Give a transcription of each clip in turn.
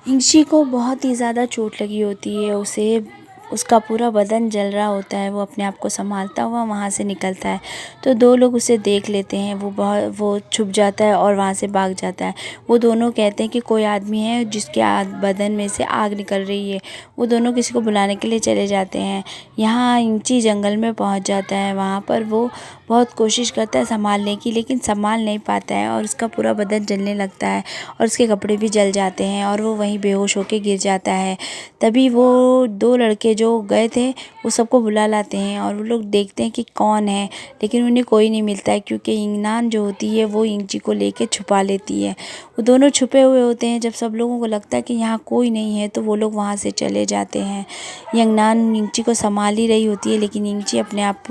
इंची को बहुत ही ज़्यादा चोट लगी होती है। उसका पूरा बदन जल रहा होता है। वो अपने आप को संभालता हुआ वहाँ से निकलता है। तो 2 लोग उसे देख लेते हैं। वो छुप जाता है और वहाँ से भाग जाता है। वो दोनों कहते हैं कि कोई आदमी है जिसके बदन में से आग निकल रही है। वो दोनों किसी को बुलाने के लिए चले जाते हैं। यहाँ इंची जंगल में पहुँच जाता है। वहाँ पर वो बहुत कोशिश करता है संभालने की, लेकिन संभाल नहीं पाता है और उसका पूरा बदन जलने लगता है और उसके कपड़े भी जल जाते हैं और वो वहीं बेहोश होकर गिर जाता है। तभी वो 2 लड़के जो गए थे वो सबको बुला लाते हैं और वो लोग देखते हैं कि कौन है, लेकिन उन्हें कोई नहीं मिलता है क्योंकि यंगनान जो होती है वो इंची को लेके छुपा लेती है। वो दोनों छुपे हुए होते हैं। जब सब लोगों को लगता है कि यहाँ कोई नहीं है तो वो लोग वहाँ से चले जाते हैं। यंगनान इंची को संभाल ही रही होती है, लेकिन इंची अपने आप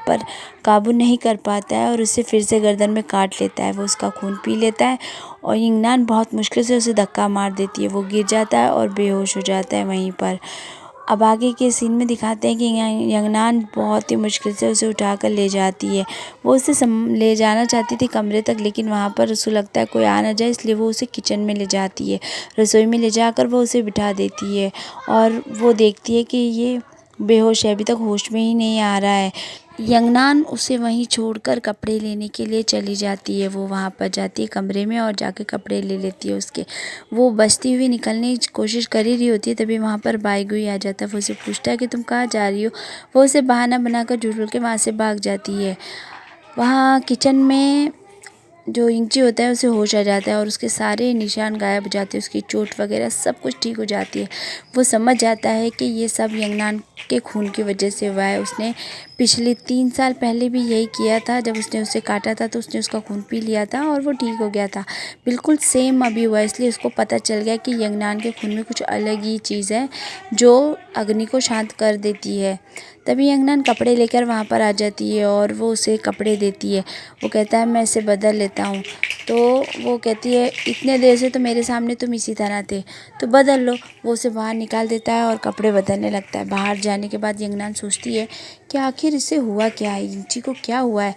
पर काबू नहीं कर पाता है और उसे फिर से गर्दन में काट लेता है। वो उसका खून पी लेता है और यंगनान बहुत मुश्किल से उसे धक्का मार देती है। वो गिर जाता है और बेहोश हो जाता है वहीं पर। अब आगे के सीन में दिखाते हैं कि यंगनान बहुत ही मुश्किल से उसे उठाकर ले जाती है। वो उसे ले जाना चाहती थी कमरे तक, लेकिन वहाँ पर उसे लगता है कोई आ ना जाए, इसलिए वो उसे किचन में ले जाती है। रसोई में ले जाकर वो उसे बिठा देती है और वो देखती है कि ये बेहोश है, अभी तक होश में ही नहीं आ रहा है। यंगनान उसे वहीं छोड़कर कपड़े लेने के लिए चली जाती है। वो वहाँ पर जाती है कमरे में और जाके कपड़े ले लेती है उसके। वो बचती हुई निकलने की कोशिश कर ही रही होती है, तभी वहाँ पर बाईगुई आ जाता है। वो उसे पूछता है कि तुम कहाँ जा रही हो। वो उसे बहाना बनाकर झूठ के वहाँ से भाग जाती है। वहाँ किचन में जो इंची होता है उसे होश आ जाता है और उसके सारे निशान गायब हो जाते हैं। उसकी चोट वगैरह सब कुछ ठीक हो जाती है। वो समझ जाता है कि ये सब यंगनान के खून की वजह से हुआ है। उसने पिछले 3 साल पहले भी यही किया था। जब उसने उसे काटा था तो उसने उसका खून पी लिया था और वो ठीक हो गया था। बिल्कुल सेम अभी हुआ, इसलिए उसको पता चल गया कि यंगनान के खून में कुछ अलग ही चीज़ है जो अग्नि को शांत कर देती है। तभी यंगनान कपड़े लेकर वहाँ पर आ जाती है और वो उसे कपड़े देती है। वो कहता है मैं इसे बदल लेता हूँ। तो वो कहती है इतने देर से तो मेरे सामने तुम इसी तरह थे, तो बदल लो। वो उसे बाहर निकाल देता है और कपड़े बदलने लगता है। बाहर जाने के बाद यंगनान सोचती है कि आखिर इसे हुआ क्या है, इंची को क्या हुआ है।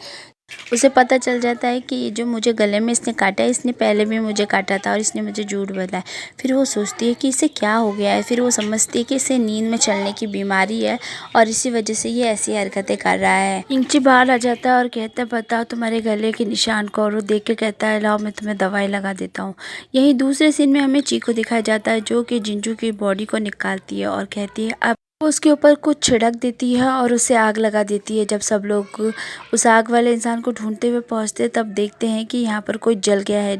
उसे पता चल जाता है कि ये जो मुझे गले में इसने काटा है, इसने पहले भी मुझे काटा था और इसने मुझे झूठ बोला है। फिर वो सोचती है कि इसे क्या हो गया है। फिर वो समझती है कि इसे नींद में चलने की बीमारी है और इसी वजह से ये ऐसी हरकतें कर रहा है। इंची बाहर आ जाता है और कहता है बताओ तुम्हारे गले के निशान को, और वो देख के कहता है लाओ मैं तुम्हें दवाई लगा देता हूँ। यही दूसरे सीन में हमें चीकू दिखाया जाता है जो कि जिंजू की बॉडी को निकालती है और कहती है अब वो उसके ऊपर कुछ छिड़क देती है और उसे आग लगा देती है। जब सब लोग उस आग वाले इंसान को ढूंढते हुए पहुंचते तब देखते हैं कि यहाँ पर कोई जल गया है।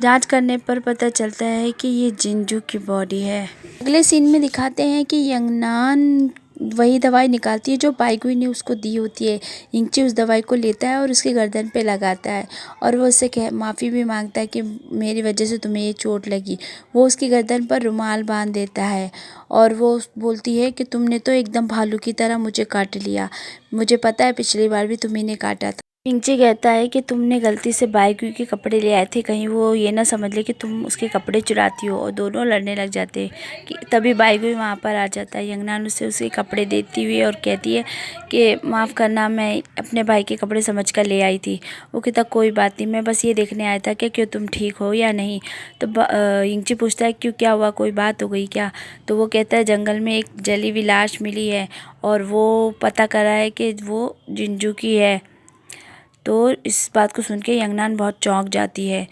जांच करने पर पता चलता है कि ये जिंजू की बॉडी है। अगले सीन में दिखाते हैं कि यंगनान वही दवाई निकालती है जो बाईगुई ने उसको दी होती है। इंची उस दवाई को लेता है और उसकी गर्दन पे लगाता है और वो उससे माफ़ी भी मांगता है कि मेरी वजह से तुम्हें ये चोट लगी। वो उसकी गर्दन पर रुमाल बांध देता है और वो बोलती है कि तुमने तो एकदम भालू की तरह मुझे काट लिया। मुझे पता है पिछली बार भी तुम्ही ने काटा था। पिंची कहता है कि तुमने गलती से बाईगुई के कपड़े ले आए थे, कहीं वो ये ना समझ ले कि तुम उसके कपड़े चुराती हो। और दोनों लड़ने लग जाते हैं कि तभी बाईगुई वहाँ पर आ जाता है। यंगनान उसे उसके कपड़े देती हुई और कहती है कि माफ़ करना, मैं अपने भाई के कपड़े समझ कर ले आई थी। वो कहता कोई बात नहीं, मैं बस ये देखने आया था कि क्यों तुम ठीक हो या नहीं। तो इंची पूछता है क्यों, क्या हुआ, कोई बात हो गई क्या। तो वो कहता है जंगल में एक जली हुई लाश मिली है और वो पता करा है कि वो जिंजू की है। तो इस बात को सुन के यंगनान बहुत चौंक जाती है।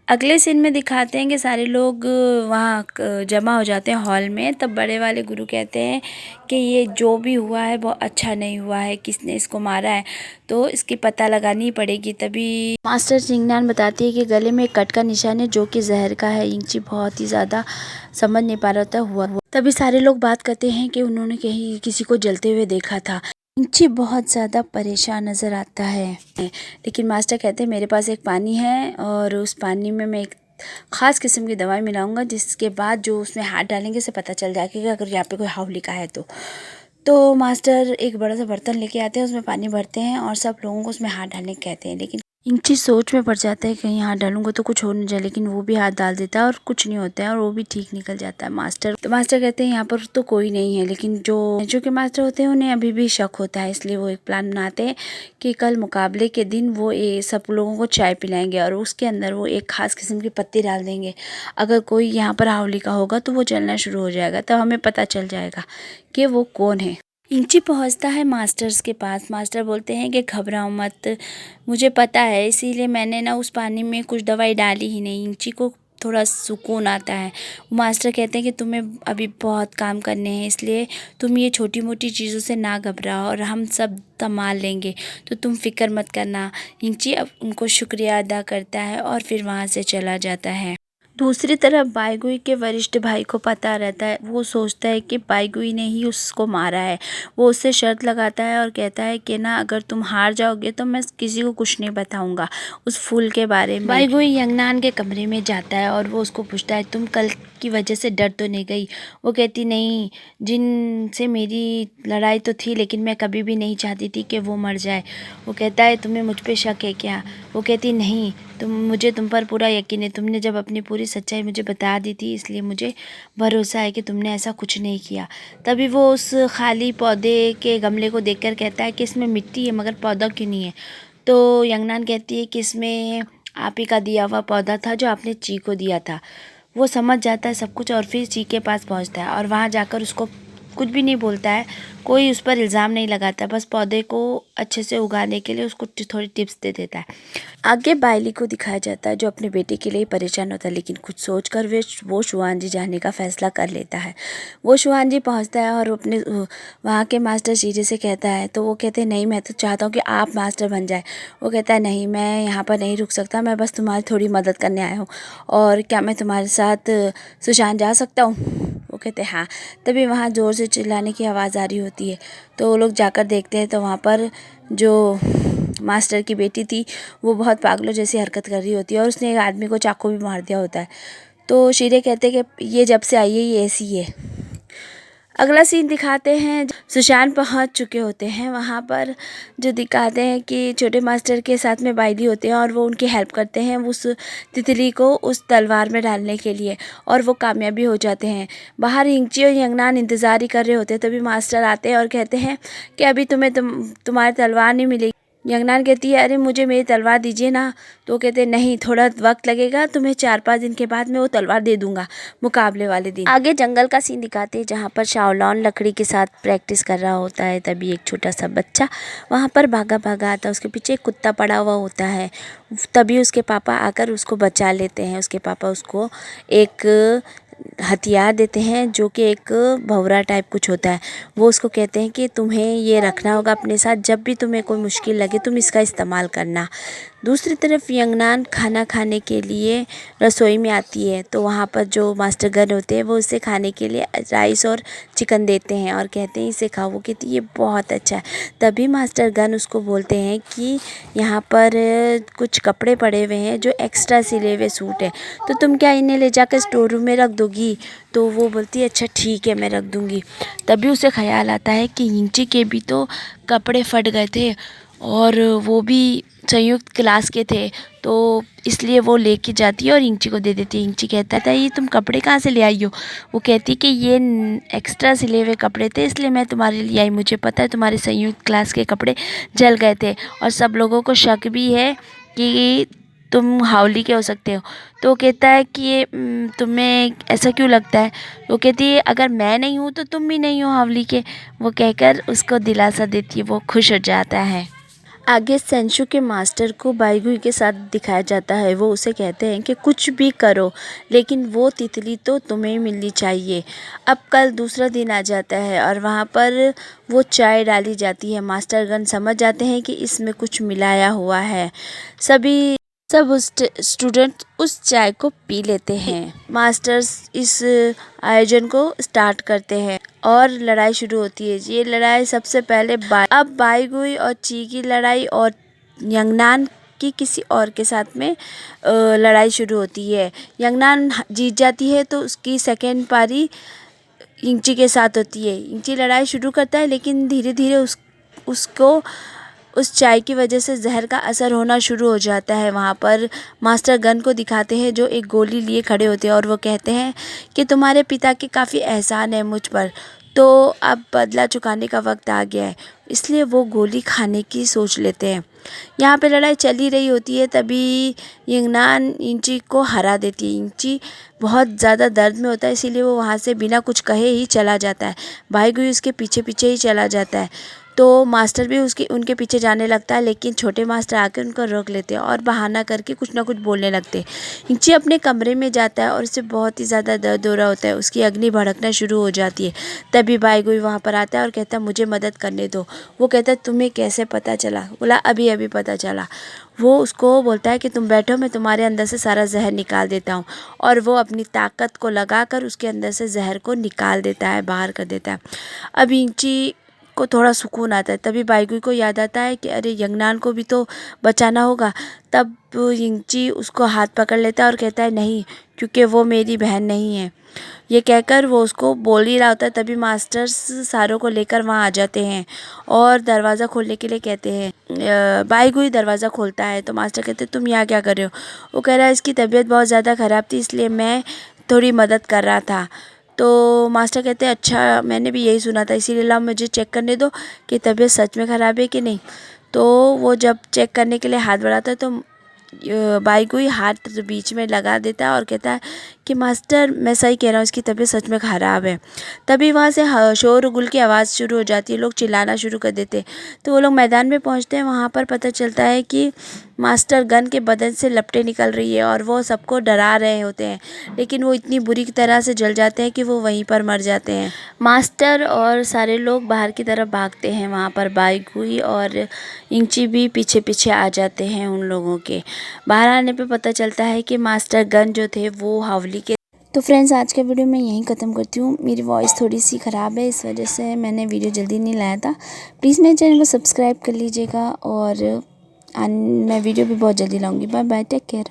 अगले सीन में दिखाते हैं कि सारे लोग वहाँ जमा हो जाते हैं हॉल में। तब बड़े वाले गुरु कहते हैं कि ये जो भी हुआ है वो अच्छा नहीं हुआ है, किसने इसको मारा है तो इसकी पता लगानी पड़ेगी। तभी मास्टर यंगनान बताती है कि गले में एक कट का निशान है जो कि जहर का है। इंची बहुत ही ज़्यादा समझ नहीं पा रहा था हुआ। तभी सारे लोग बात करते हैं कि उन्होंने कहीं किसी को जलते हुए देखा था। इंची बहुत ज़्यादा परेशान नज़र आता है, लेकिन मास्टर कहते हैं मेरे पास एक पानी है और उस पानी में मैं एक ख़ास किस्म की दवाई मिलाऊंगा, जिसके बाद जो उसमें हाथ डालेंगे उसे पता चल जाएगा कि अगर यहाँ पे कोई हाव लिखा है तो मास्टर एक बड़ा सा बर्तन लेके आते हैं, उसमें पानी भरते हैं और सब लोगों को उसमें हाथ डालने कहते हैं। लेकिन इंची सोच में पड़ जाता है कहीं हाथ डालूंगा तो कुछ हो नहीं जाए, लेकिन वो भी हाथ डाल देता है और कुछ नहीं होता है और वो भी ठीक निकल जाता है। मास्टर कहते हैं यहाँ पर तो कोई नहीं है, लेकिन जो के मास्टर होते हैं उन्हें अभी भी शक होता है, इसलिए वो एक प्लान बनाते हैं कि कल मुकाबले के दिन वो सब लोगों को चाय पिलाएंगे और उसके अंदर वो एक खास किस्म की पत्ती डाल देंगे। अगर कोई यहाँ पर हावली का होगा तो वो जलना शुरू हो जाएगा, तब हमें पता चल जाएगा कि वो कौन है। इंची पहुंचता है मास्टर्स के पास। मास्टर बोलते हैं कि घबराओ मत, मुझे पता है, इसीलिए मैंने ना उस पानी में कुछ दवाई डाली ही नहीं। इंची को थोड़ा सुकून आता है। मास्टर कहते हैं कि तुम्हें अभी बहुत काम करने हैं, इसलिए तुम ये छोटी मोटी चीज़ों से ना घबराओ और हम सब संभाल लेंगे, तो तुम फिक्र मत करना। इंची अब उनको शुक्रिया अदा करता है और फिर वहाँ से चला जाता है। दूसरी तरफ बाईगुई के वरिष्ठ भाई को पता रहता है। वो सोचता है कि बाईगुई ने ही उसको मारा है। वो उससे शर्त लगाता है और कहता है कि ना, अगर तुम हार जाओगे तो मैं किसी को कुछ नहीं बताऊंगा उस फूल के बारे में। बाईगुई यंगनान के कमरे में जाता है और वो उसको पूछता है, तुम कल की वजह से डर तो नहीं गई? वो कहती, नहीं, जिनसे मेरी लड़ाई तो थी, लेकिन मैं कभी भी नहीं चाहती थी कि वो मर जाए। वो कहता है, तुम्हें मुझ पे शक है क्या? वो कहती, नहीं, मुझे तुम पर पूरा यकीन है। तुमने जब अपनी पूरी सच्चाई मुझे बता दी थी, इसलिए मुझे भरोसा है कि तुमने ऐसा कुछ नहीं किया। तभी वो उस खाली पौधे के गमले को देखकर कहता है कि इसमें मिट्टी है मगर पौधा क्यों नहीं है? तो यंगनान कहती है कि इसमें आप ही का दिया हुआ पौधा था जो आपने ची को दिया था। वो समझ जाता है सब कुछ और फिर ची के पास पहुंचता है और वहाँ जाकर उसको कुछ भी नहीं बोलता है, कोई उस पर इल्ज़ाम नहीं लगाता, बस पौधे को अच्छे से उगाने के लिए उसको थोड़ी टिप्स दे देता है। आगे बाइली को दिखाया जाता है जो अपने बेटे के लिए परेशान होता है, लेकिन कुछ सोचकर वो शुआनजी जाने का फैसला कर लेता है। वो शुआनजी पहुंचता है और अपने वहाँ के मास्टर शीरे से कहता है, तो वो कहते हैं, नहीं, मैं तो चाहता हूँ कि आप मास्टर बन जाए। वो कहता है, नहीं, मैं यहाँ पर नहीं रुक सकता, मैं बस तुम्हारी थोड़ी मदद करने आया हूँ, और क्या मैं तुम्हारे साथ सुशान जा सकता हूँ? वो कहते हैं, हाँ। तभी वहाँ ज़ोर से चिल्लाने की आवाज़ आ रही होती है, तो वो लोग जाकर देखते हैं तो वहाँ पर जो मास्टर की बेटी थी वो बहुत पागलों जैसी हरकत कर रही होती है और उसने एक आदमी को चाकू भी मार दिया होता है। तो शीरे कहते हैं कि ये जब से आई है ये ऐसी है। अगला सीन दिखाते हैं, सुशांत पहुंच चुके होते हैं वहाँ पर, जो दिखाते हैं कि छोटे मास्टर के साथ में बाइली होते हैं और वो उनकी हेल्प करते हैं उस तितली को उस तलवार में डालने के लिए, और वो कामयाब भी हो जाते हैं। बाहर इंची और यंगनान इंतज़ार ही कर रहे होते हैं, तभी मास्टर आते हैं और कहते हैं कि अभी तुम्हारी तलवार नहीं मिलेगी। यंगनान कहती है, अरे मुझे मेरी तलवार दीजिए ना। तो वो कहते हैं, नहीं, थोड़ा वक्त लगेगा, तुम्हें 4-5 दिन के बाद मैं वो तलवार दे दूंगा मुकाबले वाले दिन। आगे जंगल का सीन दिखाते हैं जहाँ पर शाओलॉन लकड़ी के साथ प्रैक्टिस कर रहा होता है। तभी एक छोटा सा बच्चा वहाँ पर भागा भागा आता है, उसके पीछे एक कुत्ता पड़ा हुआ होता है। तभी उसके पापा आकर उसको बचा लेते हैं। उसके पापा उसको एक हथियार देते हैं जो कि एक भंवरा टाइप कुछ होता है। वो उसको कहते हैं कि तुम्हें ये रखना होगा अपने साथ, जब भी तुम्हें कोई मुश्किल लगे तुम इसका इस्तेमाल करना। दूसरी तरफ यंगनान खाना खाने के लिए रसोई में आती है, तो वहाँ पर जो मास्टर गन होते हैं वो उसे खाने के लिए राइस और चिकन देते हैं और कहते हैं इसे खाओ। वो कहती है ये बहुत अच्छा है। तभी मास्टर गन उसको बोलते हैं कि यहाँ पर कुछ कपड़े पड़े हुए हैं जो एक्स्ट्रा सिले हुए सूट है, तो तुम क्या इन्हें ले जाकर स्टोर रूम में रख दोगी? तो वो बोलती है, अच्छा ठीक है, मैं रख दूँगी। तभी उसे ख्याल आता है कि इंची के भी तो कपड़े फट गए थे और वो भी संयुक्त क्लास के थे, तो इसलिए वो लेके जाती है और इंची को दे देती है। इंची कहता था, ये तुम कपड़े कहाँ से ले आई हो? वो कहती कि ये एक्स्ट्रा सिले हुए कपड़े थे, इसलिए मैं तुम्हारे लिए आई। मुझे पता है तुम्हारे संयुक्त क्लास के कपड़े जल गए थे और सब लोगों को शक भी है कि तुम हावली के हो सकते हो। तो वो कहता है कि ये तुम्हें ऐसा क्यों लगता है? वो कहती है, अगर मैं नहीं हूँ तो तुम भी नहीं हो हावली के। वो कहकर उसको दिलासा देती है, वो खुश हो जाता है। आगे सेंशु के मास्टर को बाईगुई के साथ दिखाया जाता है। वो उसे कहते हैं कि कुछ भी करो, लेकिन वो तितली तो तुम्हें मिलनी चाहिए। अब कल दूसरा दिन आ जाता है और वहाँ पर वो चाय डाली जाती है। मास्टर गन समझ जाते हैं कि इसमें कुछ मिलाया हुआ है। सब स्टूडेंट उस चाय को पी लेते हैं। मास्टर्स इस आयोजन को स्टार्ट करते हैं और लड़ाई शुरू होती है। ये लड़ाई सबसे पहले अब बाईगुई और ची की लड़ाई और यंगनान की किसी और के साथ में लड़ाई शुरू होती है। यंगनान जीत जाती है तो उसकी सेकेंड पारी इंची के साथ होती है। इंची लड़ाई शुरू करता है, लेकिन धीरे धीरे उसको उस चाय की वजह से जहर का असर होना शुरू हो जाता है। वहाँ पर मास्टर गन को दिखाते हैं जो एक गोली लिए खड़े होते हैं और वो कहते हैं कि तुम्हारे पिता के काफ़ी एहसान है मुझ पर, तो अब बदला चुकाने का वक्त आ गया है। इसलिए वो गोली खाने की सोच लेते हैं। यहाँ पे लड़ाई चल ही रही होती है, तभी यिंगनान इंची को हरा देती है। इंची बहुत ज़्यादा दर्द में होता है, इसीलिए वो वहाँ से बिना कुछ कहे ही चला जाता है। बाईगुई उसके पीछे पीछे ही चला जाता है। तो मास्टर भी उनके पीछे जाने लगता है, लेकिन छोटे मास्टर आकर उनको रोक लेते हैं और बहाना करके कुछ ना कुछ बोलने लगते हैं। इंची अपने कमरे में जाता है और उसे बहुत ही ज़्यादा दर्द हो रहा होता है, उसकी अग्नि भड़कना शुरू हो जाती है। तभी बाईगुई वहाँ पर आता है और कहता है मुझे मदद करने दो। वो कहता है तुम्हें कैसे पता चला? बोला अभी अभी पता चला। वो उसको बोलता है कि तुम बैठो, मैं तुम्हारे अंदर से सारा जहर निकाल देता हूँ। और वो अपनी ताकत को लगाकर उसके अंदर से जहर को निकाल देता है, बाहर कर देता है। अब इंची को थोड़ा सुकून आता है। तभी बाईगुई को याद आता है कि अरे यंगनान को भी तो बचाना होगा। तब यिंची उसको हाथ पकड़ लेता है और कहता है नहीं, क्योंकि वो मेरी बहन नहीं है। ये कहकर वो उसको बोल ही रहा होता है, तभी मास्टर्स सारों को लेकर वहाँ आ जाते हैं और दरवाज़ा खोलने के लिए कहते हैं। बाईगुई दरवाज़ा खोलता है तो मास्टर कहते हैं तुम यहाँ क्या कर रहे हो? वो कह रहा है इसकी तबीयत बहुत ज़्यादा ख़राब थी, इसलिए मैं थोड़ी मदद कर रहा था। तो मास्टर कहते हैं अच्छा, मैंने भी यही सुना था, इसीलिए लाओ मुझे चेक करने दो कि तबीयत सच में ख़राब है कि नहीं। तो वो जब चेक करने के लिए हाथ बढ़ाता है तो बाईगुई हाथ बीच में लगा देता है और कहता है कि मास्टर मैं सही कह रहा हूँ, इसकी तबीयत सच में ख़राब है। तभी वहाँ से शोर गुल की आवाज़ शुरू हो जाती है, लोग चिल्लाना शुरू कर देते हैं। तो वो लोग मैदान में पहुँचते हैं, वहाँ पर पता चलता है कि मास्टर गन के बदन से लपटें निकल रही है और वो सबको डरा रहे होते हैं, लेकिन वो इतनी बुरी तरह से जल जाते हैं कि वो वहीं पर मर जाते हैं। मास्टर और सारे लोग बाहर की तरफ भागते हैं, वहाँ पर बाईगुई और इंची भी पीछे पीछे आ जाते हैं उन लोगों के। बाहर आने पे पता चलता है कि मास्टर गन जो थे वो हावली के। तो फ्रेंड्स आज का वीडियो मैं यहीं ख़त्म करती हूँ। मेरी वॉइस थोड़ी सी ख़राब है, इस वजह से मैंने वीडियो जल्दी नहीं लाया था। प्लीज़ मेरे चैनल को सब्सक्राइब कर लीजिएगा और मैं वीडियो भी बहुत जल्दी लाऊंगी। Bye bye, take care.